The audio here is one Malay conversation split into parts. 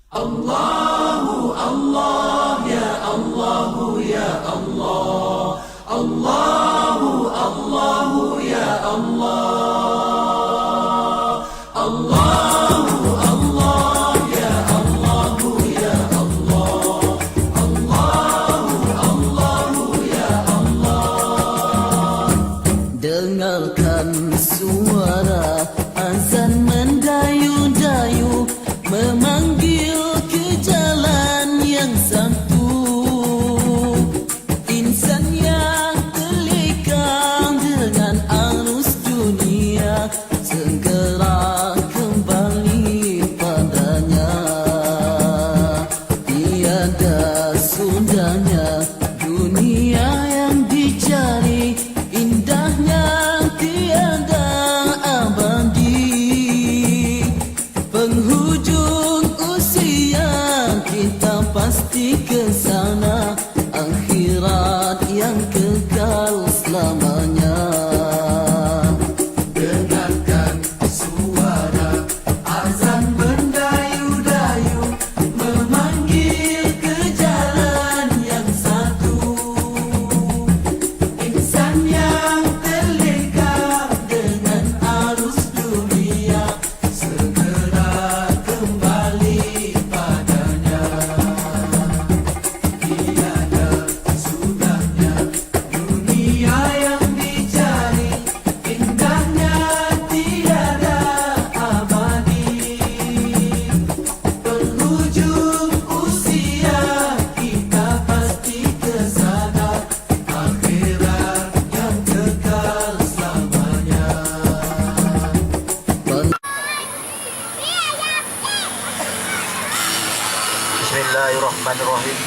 Allahu Allah ya Allahu ya Allah, Allahu Allahu ya Allah, Allahu Allah ya Allahu ya Allah, Allahu Allahu ya Allah. Dengarkan suara azan mendayu-dayu memanggil ke jalan yang satu. Insan yang terlekang dengan arus dunia segera kembali padanya. Tiada sudahnya dunia yang dicari, indahnya tiada abadi. Penghujung usia kita pasti ke sana, akhirat yang kekal selamanya. Dengarkan suara azan mendayu-dayu memanggil ke jalan yang satu. Insan yang terlekang dengan arus dunia segera kembali padanya. Tiada sudahnya dunia yang dicari, indahnya tiada abadi. Penghujung usia kita pasti ke sana, akhirat yang kekal selamanya. Bismillahirrahmanirrahim.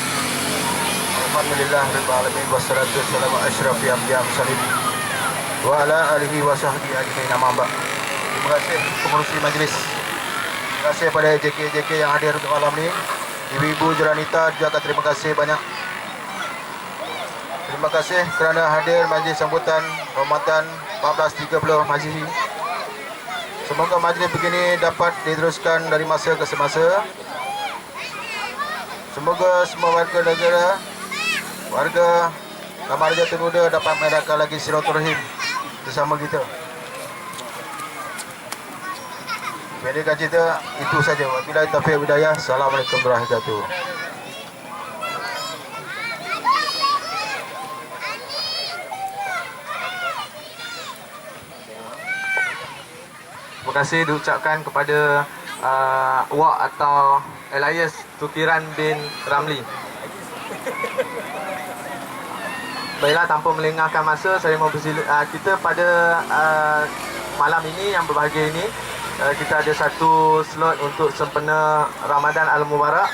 Alhamdulillah rabbil alamin wassalatu wassalamu ala asyrafil anbiya'i mursalin wa ala alihi wa sahbihi ajmain, amma ba'd. Terima kasih pengurusi majlis. Terima kasih pada JK yang hadir untuk malam ini. Ibu-ibu Jaranita juga terima kasih banyak. Terima kasih kerana hadir majlis sambutan Ramadan 1430 Masehi. Semoga majlis begini dapat diteruskan dari masa ke semasa. Semoga semua warga negara, warga Kamarjatun Muda dapat mengadakan lagi silaturahim bersama kita. Pendekkan cerita itu saja. Wabillahi taufiq wal hidayah. Assalamualaikum warahmatullahi wabarakatuh. Terima kasih diucapkan kepada Wak atau Elias Tukiran bin Ramli. Baiklah, tanpa melengahkan masa, saya mau kita pada malam ini yang berbahagia ini, kita ada satu slot untuk sempena Ramadan Al-Mubarak.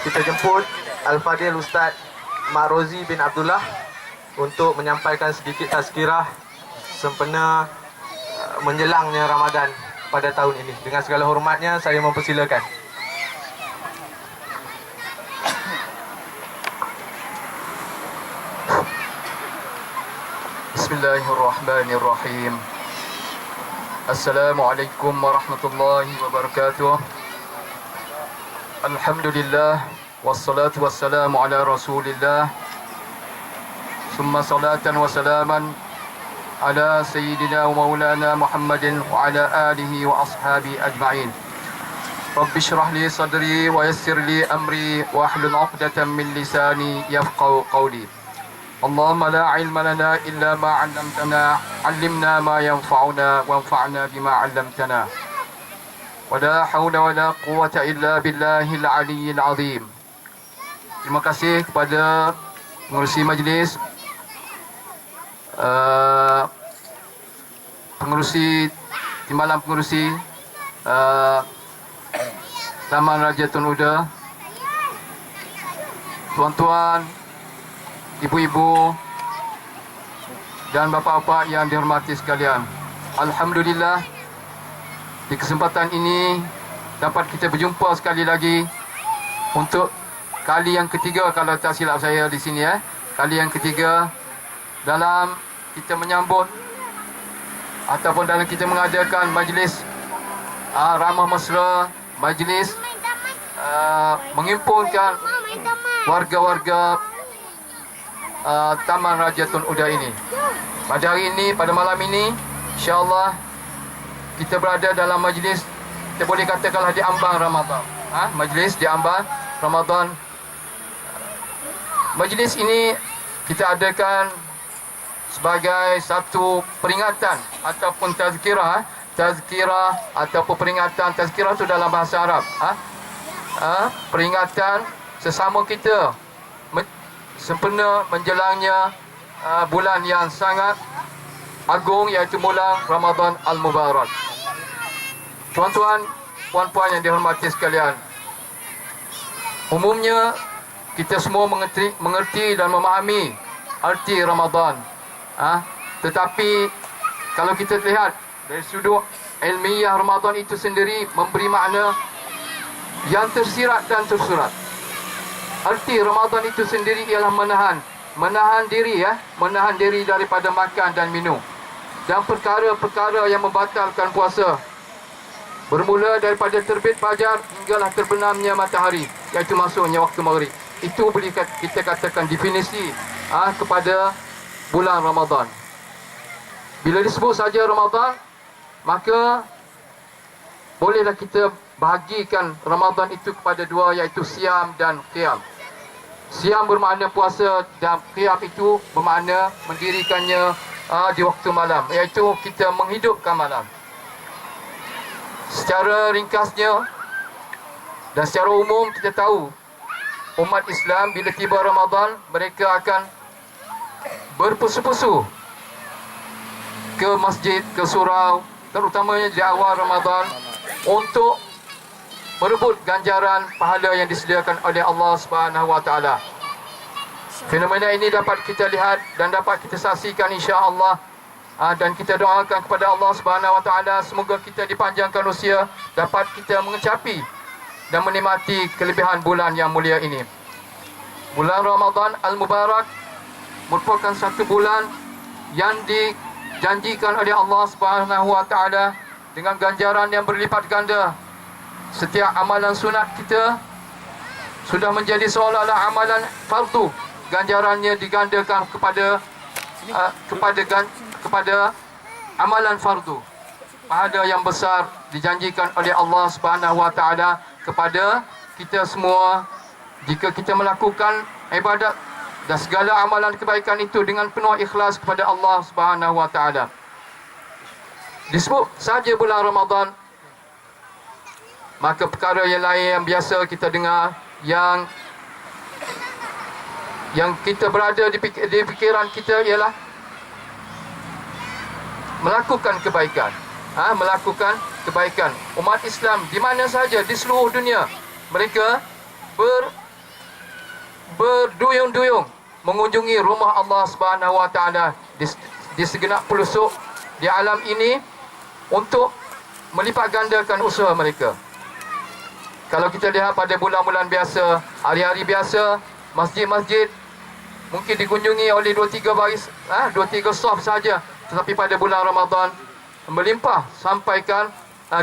Kita jemput Al-Fadil Ustaz Mak Rozi bin Abdullah untuk menyampaikan sedikit tazkirah sempena menjelangnya Ramadan pada tahun ini. Dengan segala hormatnya, saya mempersilakan. Bismillahirrahmanirrahim. Assalamualaikum warahmatullahi wabarakatuh. Alhamdulillah, wassalatu wassalamu ala rasulillah, summa salatan wa salaman ala sayyidina wa maulana Muhammadin wa ala alihi wa ashabi ajma'in. Rabbi syrah li sadri wa yassir li amri wa ahlul 'uqdatam min lisani yafqahu qawli. Allahumma la ilma lana illa ma 'allamtana, 'allimna ma yanfa'una wanfa'na bima 'allamtana. Wa la hawla wa la quwwata illa billahil 'aliyyil 'azim. Terima kasih kepada pengurusi majlis, pengurusi timbalan pengurusi Taman Raja Tun Uda, tuan-tuan, ibu-ibu dan bapa-bapa yang dihormati sekalian. Alhamdulillah, di kesempatan ini dapat kita berjumpa sekali lagi untuk kali yang ketiga, kalau tak silap saya di sini, kali yang ketiga dalam kita menyambut ataupun dalam kita mengadakan majlis ramah mesra majlis menghimpunkan warga-warga Taman Raja Tun Uda ini. Pada hari ini, pada malam ini, insya-Allah kita berada dalam majlis, kita boleh katakanlah di ambang Ramadan. Majlis di ambang Ramadan. Majlis ini kita adakan sebagai satu peringatan ataupun tazkirah. Tazkirah ataupun peringatan. Tazkirah itu dalam bahasa Arab. Peringatan sesama kita sempena menjelangnya bulan yang sangat agung, iaitu bulan Ramadan Al-Mubarak. Tuan-tuan, puan-puan yang dihormati sekalian, umumnya kita semua mengerti dan memahami arti Ramadan. Tetapi kalau kita lihat dari sudut ilmiah, Ramadan itu sendiri memberi makna yang tersirat dan tersurat. Arti Ramadan itu sendiri ialah menahan diri, menahan diri daripada makan dan minum dan perkara-perkara yang membatalkan puasa, bermula daripada terbit fajar hinggalah terbenamnya matahari, iaitu masuknya waktu maghrib. Itu boleh kita katakan definisi kepada bulan Ramadan. Bila disebut saja Ramadan, maka bolehlah kita bahagikan Ramadan itu kepada dua, iaitu siam dan qiyam. Siam bermakna puasa dan qiyam itu bermakna mendirikannya di waktu malam, iaitu kita menghidupkan malam. Secara ringkasnya dan secara umum kita tahu umat Islam bila tiba Ramadan, mereka akan berpusu-pusu ke masjid, ke surau, terutamanya di awal Ramadan, untuk merebut ganjaran pahala yang disediakan oleh Allah Subhanahu wa taala. Fenomena ini dapat kita lihat dan dapat kita saksikan insya-Allah, dan kita doakan kepada Allah Subhanahu wa taala semoga kita dipanjangkan usia, dapat kita mengecapi dan menikmati kelebihan bulan yang mulia ini. Bulan Ramadan Al-Mubarak merupakan satu bulan yang dijanjikan oleh Allah Subhanahu wa taala dengan ganjaran yang berlipat ganda. Setiap amalan sunat kita sudah menjadi seolah-olah amalan fardu. Ganjarannya digandakan kepada amalan fardu. Pahala yang besar dijanjikan oleh Allah Subhanahu wa taala kepada kita semua jika kita melakukan ibadat dan segala amalan kebaikan itu dengan penuh ikhlas kepada Allah Subhanahu wa taala. Disebut saja bulan Ramadan, maka perkara yang lain yang biasa kita dengar, yang kita berada di fikiran kita ialah melakukan kebaikan. Melakukan kebaikan. Umat Islam di mana saja di seluruh dunia, mereka berduyung-duyung mengunjungi rumah Allah Subhanahu wa taala di segenap pelosok di alam ini untuk melipat gandakan usaha mereka. Kalau kita lihat pada bulan-bulan biasa, hari-hari biasa, masjid-masjid mungkin dikunjungi oleh 2-3 baris, 2-3 saf saja. Tetapi pada bulan Ramadan melimpah sampaikan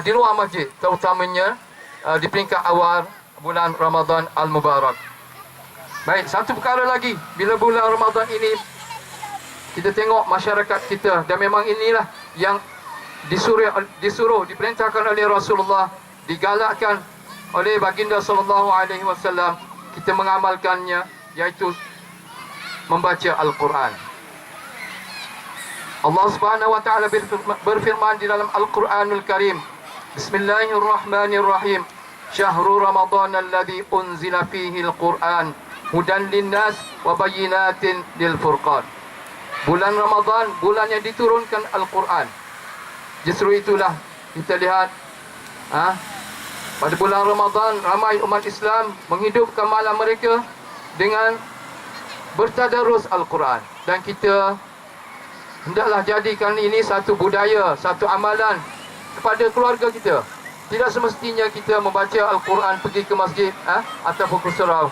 di luar masjid, terutamanya di peringkat awal bulan Ramadan Al-Mubarak. Baik, satu perkara lagi, bila bulan Ramadan ini kita tengok masyarakat kita, dan memang inilah yang disuruh diperintahkan oleh Rasulullah, digalakkan oleh baginda sallallahu alaihi wasallam, kita mengamalkannya, iaitu membaca Al-Quran. Allah Subhanahu wa taala berfirman di dalam Al-Quranul Karim, Bismillahirrahmanirrahim, Syahrul Ramadan alladhi unzila fihi al-Quran hudan linnas wa bayyinatin lil furqan. Bulan Ramadan, bulan yang diturunkan Al-Quran. Justru itulah kita lihat pada bulan Ramadan ramai umat Islam menghidupkan malam mereka dengan bertadarus Al-Quran, dan kita hendaklah jadikan ini satu budaya, satu amalan kepada keluarga kita. Tidak semestinya kita membaca Al-Quran pergi ke masjid ataupun ke surau.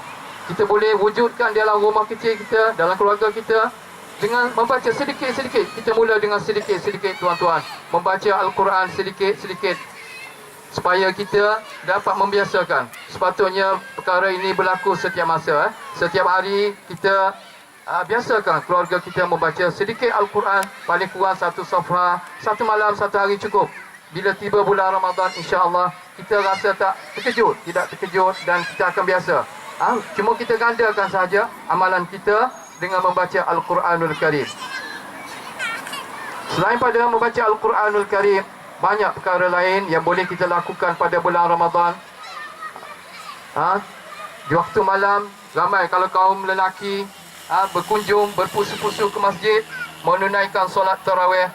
Kita boleh wujudkan dalam rumah kecil kita, dalam keluarga kita, dengan membaca sedikit-sedikit. Kita mula dengan sedikit-sedikit, tuan-tuan, membaca Al-Quran sedikit-sedikit. supaya kita dapat membiasakan. Sepatutnya perkara ini berlaku setiap masa. Setiap hari kita biasakan keluarga kita membaca sedikit Al-Quran, paling kurang satu safhah, satu malam, satu hari cukup. Bila tiba bulan Ramadan, insya-Allah kita rasa tak terkejut, tidak terkejut dan kita akan biasa. Cuma kita gandakan sahaja amalan kita dengan membaca Al-Quranul Karim. Selain pada membaca Al-Quranul Karim, banyak perkara lain yang boleh kita lakukan pada bulan Ramadan. Di waktu malam, ramai kalau kaum lelaki berkunjung, berpusu-pusu ke masjid, menunaikan solat tarawih.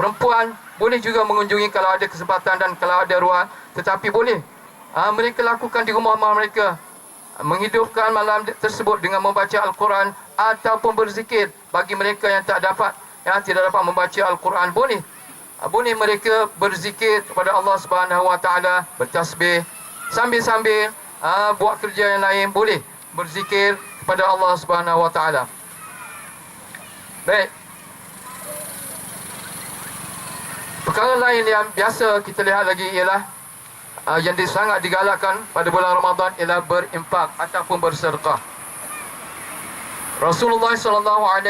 Perempuan boleh juga mengunjungi kalau ada kesempatan dan kalau ada ruang. Tetapi boleh mereka lakukan di rumah-rumah mereka, menghidupkan malam tersebut dengan membaca Al-Quran ataupun berzikir. Bagi mereka yang tak dapat, yang tidak dapat membaca Al-Quran, boleh mereka berzikir kepada Allah Subhanahu Wa Taala, bertasbih sambil-sambil buat kerja yang lain, boleh berzikir kepada Allah Subhanahu Wa Taala. Baik. Perkara lain yang biasa kita lihat lagi ialah yang sangat digalakkan pada bulan Ramadan ialah berimpak ataupun bersedekah. Rasulullah SAW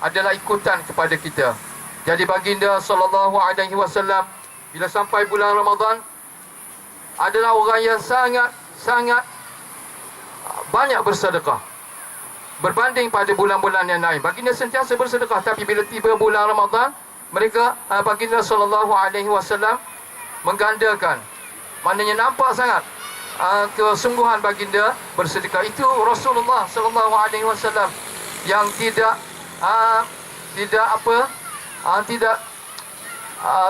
adalah ikutan kepada kita. Jadi baginda SAW bila sampai bulan Ramadan adalah orang yang sangat banyak bersedekah berbanding pada bulan-bulan yang lain. Baginda sentiasa bersedekah, tapi bila tiba bulan Ramadan, mereka baginda SAW menggandakan. Maknanya nampak sangat kesungguhan baginda bersedekah. Itu Rasulullah SAW yang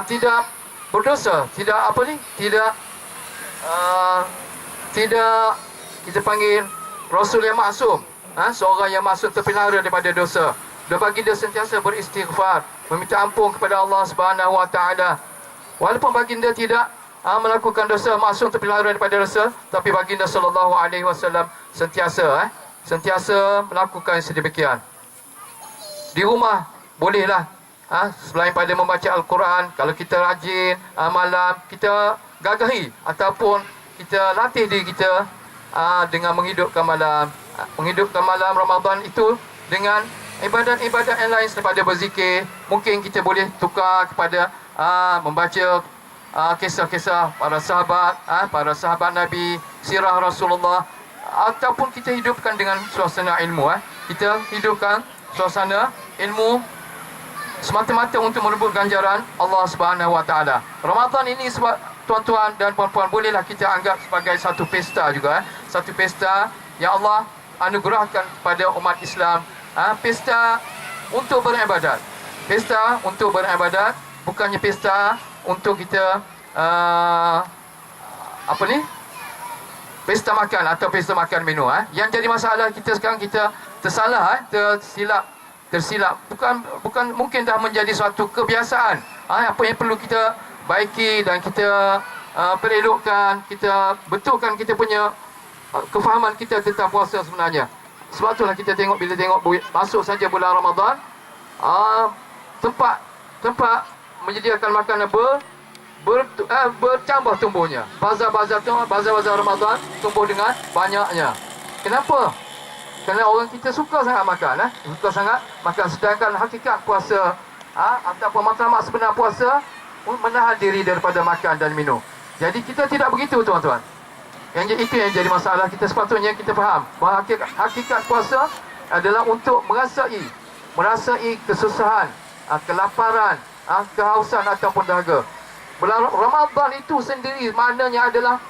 tidak berdosa, tidak kita panggil Rasul yang maksum, seorang yang maksum terpelihara daripada dosa. Dan baginda sentiasa beristighfar, meminta ampun kepada Allah Subhanahu Wa Taala. Walaupun baginda tidak melakukan dosa, maksum terpelihara daripada dosa, tapi baginda SAW sentiasa melakukan sedemikian. Di rumah bolehlah, selain pada membaca Al-Quran, kalau kita rajin malam, kita gagahi ataupun kita latih diri kita dengan menghidupkan malam. Menghidupkan malam Ramadan itu dengan ibadat-ibadat yang lain daripada berzikir. Mungkin kita boleh tukar kepada membaca kisah-kisah para sahabat Nabi, sirah Rasulullah, ataupun kita hidupkan dengan suasana ilmu. Kita hidupkan suasana ilmu semata-mata untuk merebut ganjaran Allah Subhanahu Wa Taala. Ramadan ini sebab tuan-tuan dan puan-puan, bolehlah kita anggap sebagai satu pesta juga. Satu pesta yang Allah anugerahkan kepada umat Islam. Pesta untuk beribadat. Pesta untuk beribadat, bukannya pesta untuk kita pesta makan atau pesta makan minum. Yang jadi masalah kita sekarang, kita tersilap. Bukan mungkin dah menjadi suatu kebiasaan. Apa yang perlu kita baiki dan kita perelokkan, kita betulkan kita punya kefahaman kita tentang puasa sebenarnya. Sebab itulah kita tengok, bila tengok masuk saja bulan Ramadan, tempat menyediakan makanan bertambah tumbuhnya. Bazar-bazar Ramadan tumbuh dengan banyaknya. Kenapa? Kerana orang kita suka sangat makan, suka sangat makan. Sedangkan hakikat puasa ataupun matlamat sebenar puasa menahan diri daripada makan dan minum. Jadi kita tidak begitu, tuan-tuan. Itu yang jadi masalah kita. Sepatutnya kita faham bahawa hakikat puasa adalah untuk merasai kesusahan, kelaparan, kehausan ataupun dahaga. Bulan Ramadan itu sendiri maknanya adalah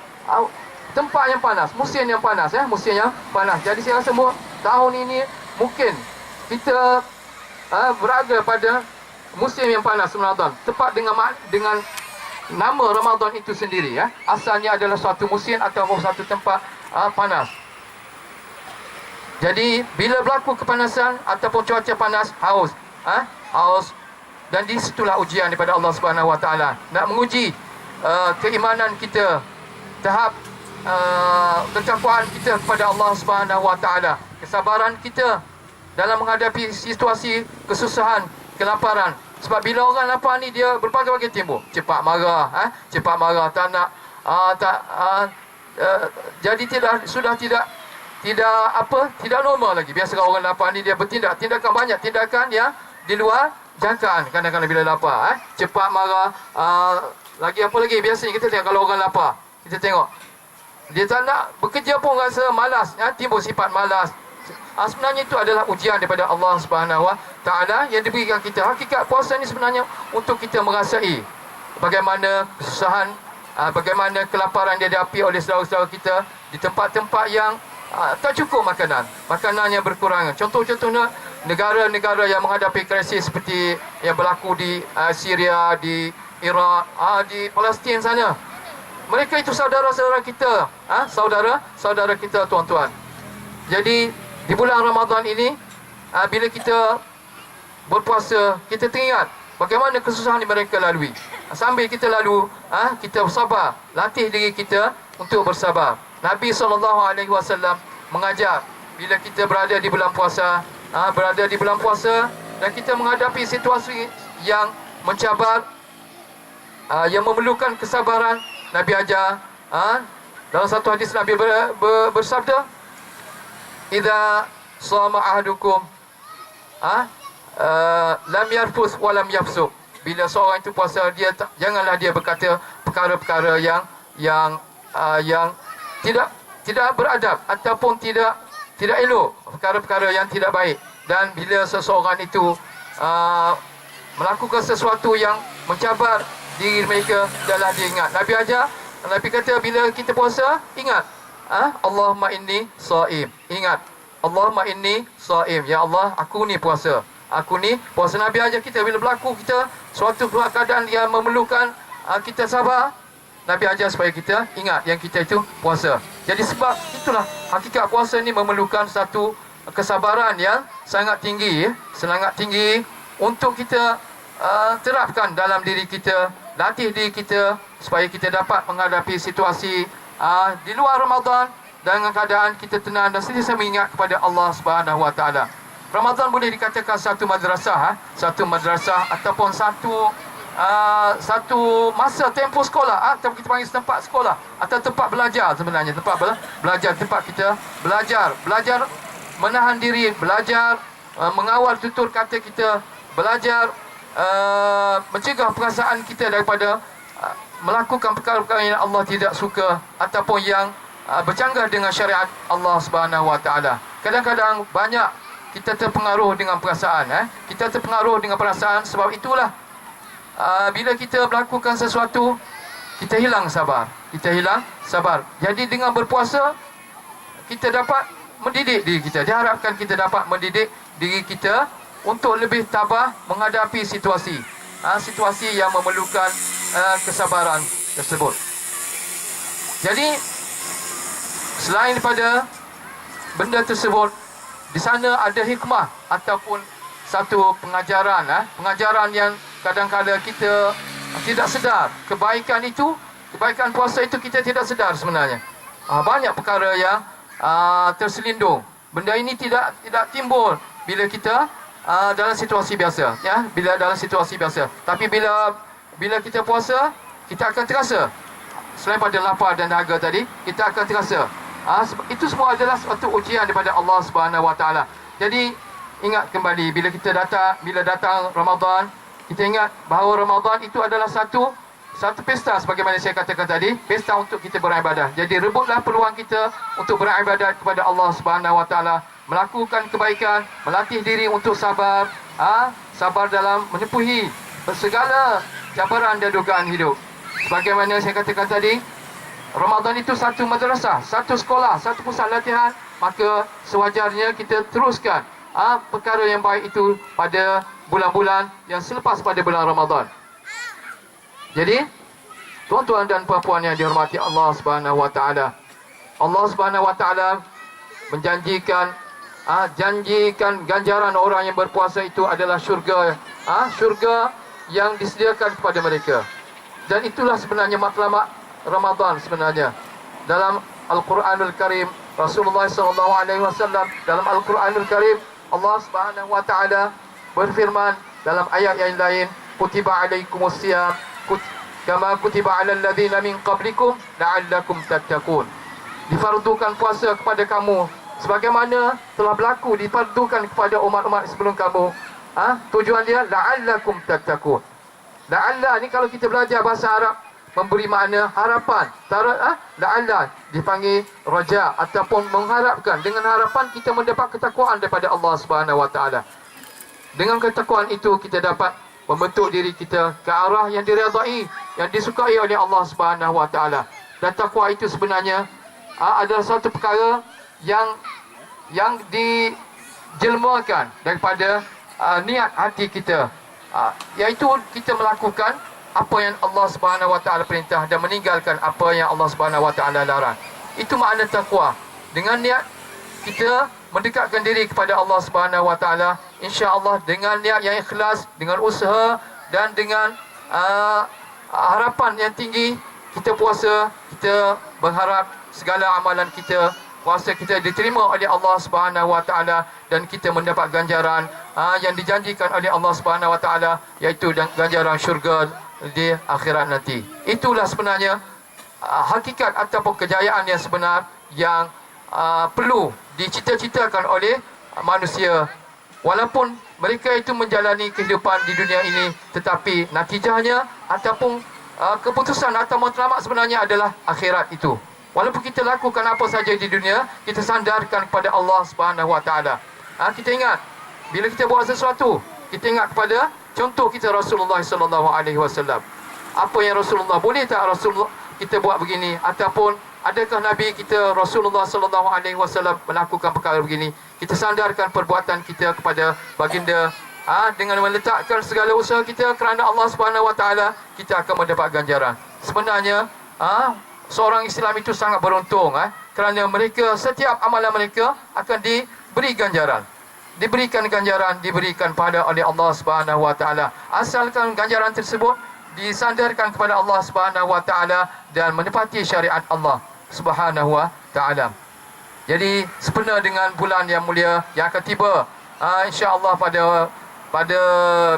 tempat yang panas, musim yang panas, musim yang panas. Jadi saya rasa tahun ini mungkin kita berada pada musim yang panas Ramadan, tepat dengan nama Ramadan itu sendiri. Asalnya adalah suatu musim ataupun satu tempat panas. Jadi bila berlaku kepanasan ataupun cuaca panas, haus. Dan di situlah ujian daripada Allah Subhanahu Wa Taala, nak menguji keimanan kita, tahap ketakwaan kita kepada Allah Subhanahu Wa Taala, kesabaran kita dalam menghadapi situasi kesusahan, kelaparan, Sebab bila orang lapar ni dia berbagai-bagai timbul. Cepat marah, cepat marah, tak nak jadi tidak normal lagi. Biasa orang lapar ni dia bertindak banyak tindakan yang di luar jangkaan kadang-kadang bila lapar. Cepat marah, lagi apa lagi biasanya kita tengok kalau orang lapar, kita tengok dia tak nak bekerja pun rasa malas, timbul sifat malas. Sebenarnya itu adalah ujian daripada Allah Subhanahu Wa Taala yang diberikan kita. Hakikat puasa ni sebenarnya untuk kita merasai bagaimana kesusahan, bagaimana kelaparan dia dihadapi oleh saudara-saudara kita di tempat-tempat yang tak cukup makanan yang berkurangan. Contohnya negara-negara yang menghadapi krisis seperti yang berlaku di Syria, di Iraq, di Palestin sana. Mereka itu saudara-saudara kita, saudara-saudara kita, tuan-tuan. Jadi di bulan Ramadan ini, bila kita berpuasa, kita teringat bagaimana kesusahan yang mereka lalui. Sambil kita lalu, kita bersabar, latih diri kita untuk bersabar. Nabi SAW mengajar bila kita berada di bulan puasa, dan kita menghadapi situasi yang mencabar, yang memerlukan kesabaran. Nabi ajar, dalam satu hadis Nabi bersabda, "Idza shama ahadukum lam yarfus wa lam yafsuq." Bila seorang itu puasa, janganlah dia berkata perkara-perkara yang tidak beradab ataupun tidak elok, perkara-perkara yang tidak baik. Dan bila seseorang itu melakukan sesuatu yang mencabar diri mereka, adalah dia ingat. Nabi kata bila kita puasa, ingat, Allahumma inni shaim. Ingat, Allahumma inni shaim. Ya Allah, aku ni puasa. Nabi ajar kita bila berlaku kita suatu keadaan yang memerlukan kita sabar, Nabi ajar supaya kita ingat yang kita itu puasa. Jadi sebab itulah hakikat puasa ni memerlukan satu kesabaran yang sangat tinggi untuk kita terapkan dalam diri kita, latih diri kita supaya kita dapat menghadapi situasi di luar Ramadan dengan keadaan kita tenang dan sentiasa mengingat kepada Allah Subhanahu Wa Taala. Ramadan boleh dikatakan satu madrasah ataupun satu masa tempoh sekolah, atau kita panggil tempat sekolah atau tempat belajar. Sebenarnya tempat belajar, tempat kita belajar menahan diri, belajar mengawal tutur kata kita, belajar mencegah perasaan kita daripada melakukan perkara-perkara yang Allah tidak suka ataupun yang bercanggah dengan syariat Allah Subhanahu Wa Taala. Kadang-kadang banyak kita terpengaruh dengan perasaan, sebab itulah bila kita melakukan sesuatu, kita hilang sabar. Jadi dengan berpuasa, kita dapat mendidik diri kita. Diharapkan kita dapat mendidik diri kita untuk lebih tabah menghadapi situasi yang memerlukan kesabaran tersebut. Jadi selain daripada benda tersebut, di sana ada hikmah ataupun satu pengajaran yang kadang-kadang kita tidak sedar. Kebaikan puasa itu kita tidak sedar sebenarnya. Banyak perkara yang terselindung. Benda ini tidak timbul bila kita dalam situasi biasa, Tapi bila kita puasa, kita akan terasa. Selain pada lapar dan dahaga tadi, kita akan terasa. Itu semua adalah suatu ujian daripada Allah Subhanahu Wa Taala. Jadi ingat kembali bila datang Ramadan, kita ingat bahawa Ramadan itu adalah satu pesta, sebagaimana saya katakan tadi, pesta untuk kita beribadah. Jadi rebutlah peluang kita untuk beribadah kepada Allah Subhanahu Wa Taala, melakukan kebaikan, melatih diri untuk sabar, sabar dalam menempuhi segala cabaran dan dugaan hidup. Sebagaimana saya katakan tadi, Ramadan itu satu madrasah, satu sekolah, satu pusat latihan. Maka sewajarnya kita teruskan perkara yang baik itu pada bulan-bulan yang selepas pada bulan Ramadan. Jadi tuan-tuan dan puan-puan yang dihormati Allah Subhanahu Wa Taala, Allah Subhanahu Wa Taala menjanjikan ganjaran orang yang berpuasa itu adalah syurga yang disediakan kepada mereka. Dan itulah sebenarnya matlamat Ramadan sebenarnya. Dalam Al-Quranul Karim, Rasulullah SAW dalam Al-Quranul Karim, Allah Subhanahu Wa Taala berfirman dalam ayat yang lain, kutiba alaikumusiyam kama kutiba alal ladzina min qablikum la'allakum tattaqun. Difardukan puasa kepada kamu sebagaimana telah berlaku difardukan kepada umat-umat sebelum kamu. Tujuan dia la'allakum tattaqun. La'alla ni kalau kita belajar bahasa Arab memberi makna harapan. La'alla dipanggil raja ataupun mengharapkan. Dengan harapan kita mendapat ketakwaan daripada Allah Subhanahu Wa Taala. Dengan ketakwaan itu kita dapat membentuk diri kita ke arah yang diredai, yang disukai oleh Allah Subhanahu Wa Taala. Dan takwa itu sebenarnya adalah satu perkara yang dijelmakan daripada niat hati kita, iaitu kita melakukan apa yang Allah Subhanahu Wa Taala perintah dan meninggalkan apa yang Allah Subhanahu Wa Taala larang. Itu makna takwa. Dengan niat kita mendekatkan diri kepada Allah Subhanahu Wa Taala, insya-Allah dengan niat yang ikhlas, dengan usaha dan dengan harapan yang tinggi, kita puasa, kita berharap segala amalan kita, puasa kita diterima oleh Allah Subhanahu Wa Taala dan kita mendapat ganjaran yang dijanjikan oleh Allah Subhanahu Wa Taala, iaitu ganjaran syurga di akhirat nanti. Itulah sebenarnya hakikat ataupun kejayaan yang sebenar yang perlu dicita-citakan oleh manusia. Walaupun mereka itu menjalani kehidupan di dunia ini, tetapi natijahnya ataupun keputusan atau matlamat sebenarnya adalah akhirat itu. Walaupun kita lakukan apa saja di dunia, kita sandarkan kepada Allah Subhanahu Wa Taala. Kita ingat bila kita buat sesuatu, kita ingat kepada contoh kita Rasulullah sallallahu alaihi wasallam. Apa yang Rasulullah, boleh tak Rasulullah kita buat begini, ataupun adakah Nabi kita Rasulullah sallallahu alaihi wasallam melakukan perkara begini? Kita sandarkan perbuatan kita kepada baginda, dengan meletakkan segala usaha kita kerana Allah Subhanahu Wa Taala, kita akan mendapat ganjaran. Sebenarnya seorang Islam itu sangat beruntung, kerana mereka, setiap amalan mereka akan diberi ganjaran. Diberikan ganjaran, diberikan pada oleh Allah Subhanahu Wa Taala. Asalkan ganjaran tersebut disandarkan kepada Allah Subhanahu Wa Taala dan menepati syariat Allah Subhanahu Wa Taala. Jadi sempena dengan bulan yang mulia yang akan tiba, insya-Allah pada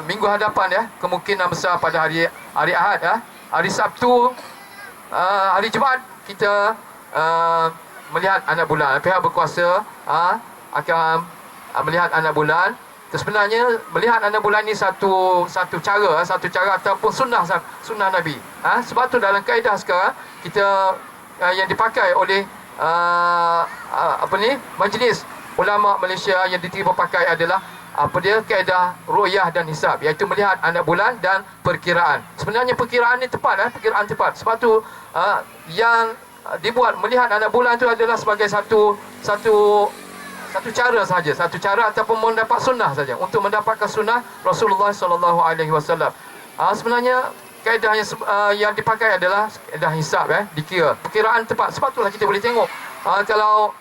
minggu hadapan, kemungkinan besar pada hari Ahad, hari Sabtu, hari Jumaat kita melihat anak bulan. Pihak berkuasa akan melihat anak bulan. Sebenarnya melihat anak bulan ni satu cara ataupun sunnah Nabi. Sebab tu dalam kaedah sekarang kita yang dipakai oleh Majlis Ulama Malaysia yang diterima pakai adalah kaedah ru'yah dan hisab, iaitu melihat anak bulan dan perkiraan. Sebenarnya perkiraan ni tepat, perkiraan tepat. Sebab tu yang dibuat melihat anak bulan tu adalah sebagai satu cara saja, satu cara ataupun mendapat sunnah saja, untuk mendapatkan sunnah Rasulullah sallallahu alaihi wasallam. Sebenarnya kaedah yang dipakai adalah kaedah hisab, dikira. Perkiraan tepat. Sebab itulah kita boleh tengok kalau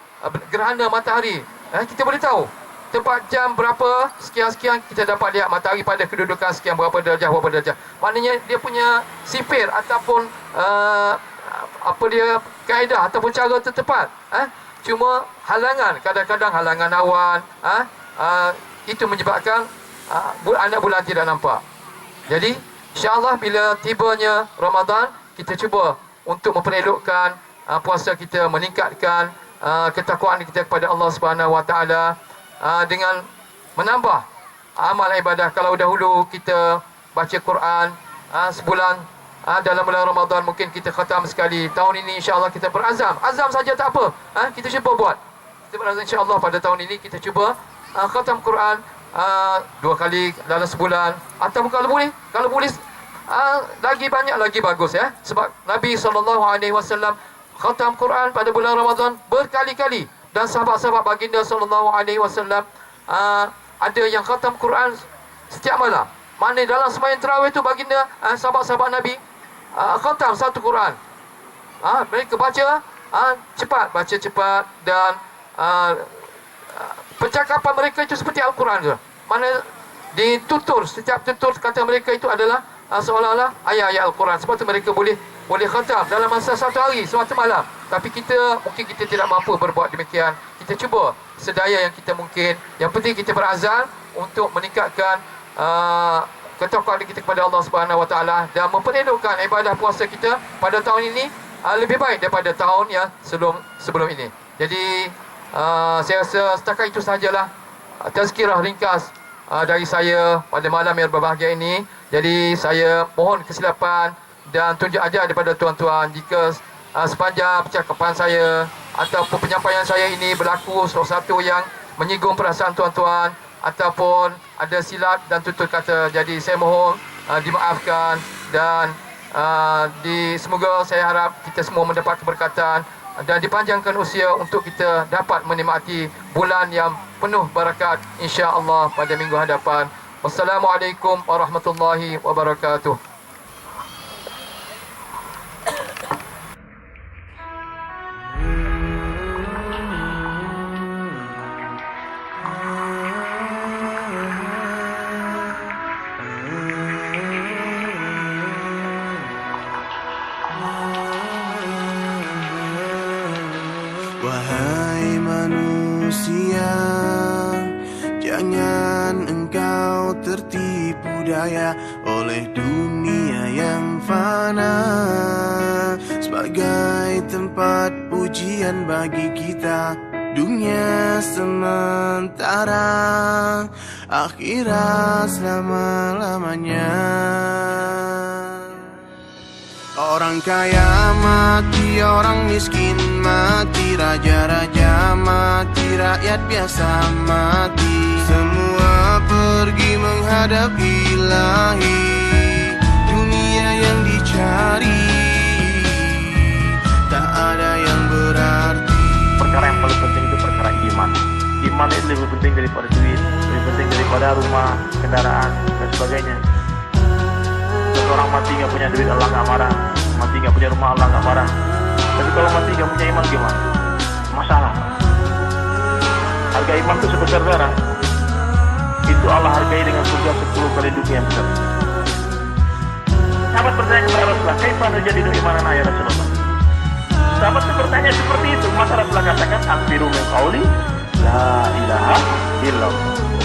gerhana matahari, kita boleh tahu tepat jam berapa sekian-sekian kita dapat lihat matahari pada kedudukan sekian berapa darjah. Maknanya dia punya sifir ataupun kaedah ataupun cara tertepat. Cuma halangan, kadang-kadang halangan awan, itu menyebabkan anak bulan tidak nampak. Jadi insya-Allah bila tibanya Ramadan, kita cuba untuk memperelokkan puasa kita, meningkatkan ketakwaan kita kepada Allah Subhanahu Wa Taala dengan menambah amal ibadah. Kalau dahulu kita baca Quran sebulan, dalam bulan Ramadan mungkin kita khatam sekali. Tahun ini insya-Allah kita berazam. Azam saja tak apa, kita cuba buat. Kita berazam insya-Allah pada tahun ini kita cuba khatam Quran 2 kali dalam sebulan, atau kalau boleh lagi banyak lagi bagus, sebab Nabi SAW khatam Quran pada bulan Ramadan berkali-kali, dan sahabat-sahabat baginda SAW ada yang khatam Quran setiap malam. Mana dalam sembahyang tarawih tu baginda, sahabat-sahabat Nabi khatam satu Quran. Mereka baca cepat dan percakapan mereka itu seperti Al-Quran tu. Mana ditutur, setiap tutur kata mereka itu adalah seolah-olah ayat-ayat Al-Quran. Sebab tu mereka boleh khatam dalam masa satu hari, satu malam. Tapi mungkin kita tidak mampu berbuat demikian. Kita cuba sedaya yang kita mungkin. Yang penting kita berazam untuk meningkatkan ketakwaan kita kepada Allah Subhanahu Wa Taala dan memperelokkan ibadah puasa kita pada tahun ini lebih baik daripada tahun yang sebelum ini. Jadi saya rasa setakat itu sahajalah tazkirah ringkas dari saya pada malam yang berbahagia ini. Jadi saya mohon kesilapan dan tunjuk ajar daripada tuan-tuan jika sepanjang percakapan saya ataupun penyampaian saya ini berlaku sesuatu yang menyinggung perasaan tuan-tuan ataupun ada silap dan tutur kata. Jadi saya mohon dimaafkan dan semoga saya harap kita semua mendapat keberkatan dan dipanjangkan usia untuk kita dapat menikmati bulan yang penuh barakat insya-Allah pada minggu hadapan. Wassalamualaikum warahmatullahi wabarakatuh. Wahai manusia, jangan engkau tertipu daya oleh dunia yang fana sebagai tempat ujian bagi kita. Dunia sementara, akhirat selama-lamanya. Orang kaya mati, orang miskin mati, raja-raja mati, rakyat biasa mati. Semua pergi menghadap Ilahi, dunia yang dicari tak ada yang berarti. Perkara yang paling penting itu perkara iman. Iman itu lebih penting daripada duit, lebih penting daripada rumah, kendaraan, dan sebagainya. Orang mati nggak punya duit, Allah nggak marah. Mati nggak punya rumah, Allah nggak marah. Tapi kalau mati nggak punya iman gimana? Masalah. Harga iman itu sebesar darah. Itu Allah hargai dengan surga 10 kali dunia yang besar. Sahabat bertanya kepada Rasulullah, "Kaifan terjadi imanana ya Rasulullah?" Sahabat bertanya seperti itu. Maka Rasulullah katakan, "Akbiru min qauli la ilaha illallah."